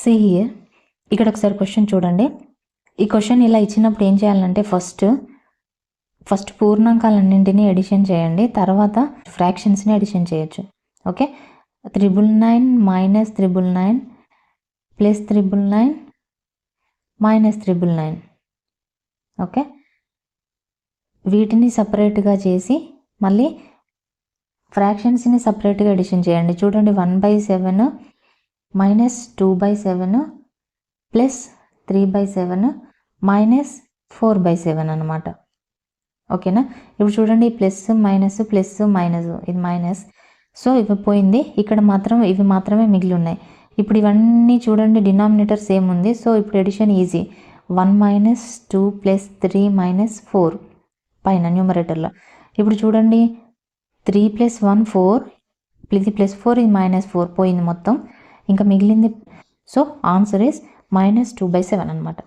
See here, ఇక్కడ ఒకసారి question చూడండి. ఈ క్వశ్చన్ ఇలా ఇచ్చినప్పుడు ఏం చేయాలంటే ఫస్ట్ పూర్ణాంకాలన్నింటినీ ఎడిషన్ చేయండి, తర్వాత ఫ్రాక్షన్స్ని ఎడిషన్ చేయొచ్చు. Okay, 999 minus 999 plus 999 minus 999. Okay, వీటిని సపరేట్గా చేసి మళ్ళీ ఫ్రాక్షన్స్ని సపరేట్గా ఎడిషన్ చేయండి. చూడండి, 1/7 మైనస్ 2/7 ప్లస్ 3/7 మైనస్ 4/7 అనమాట. ఓకేనా, ఇప్పుడు చూడండి, ప్లస్ మైనస్ ప్లస్ మైనస్, ఇది మైనస్, సో ఇవి పోయింది, ఇక్కడ మాత్రం ఇవి మాత్రమే మిగిలి ఉన్నాయి. ఇప్పుడు ఇవన్నీ చూడండి, డినామినేటర్ సేమ్ ఉంది, సో ఇప్పుడు addition easy. 1 minus 2 plus 3 minus 4 పైన న్యూమరేటర్లో. ఇప్పుడు చూడండి, 3 ప్లస్ 1 4, ఇది ప్లస్ 4, ఇది మైనస్ 4 పోయింది మొత్తం, ఇంకా మిగిలింది. సో ఆన్సర్ ఈస్ -2/7 అనమాట.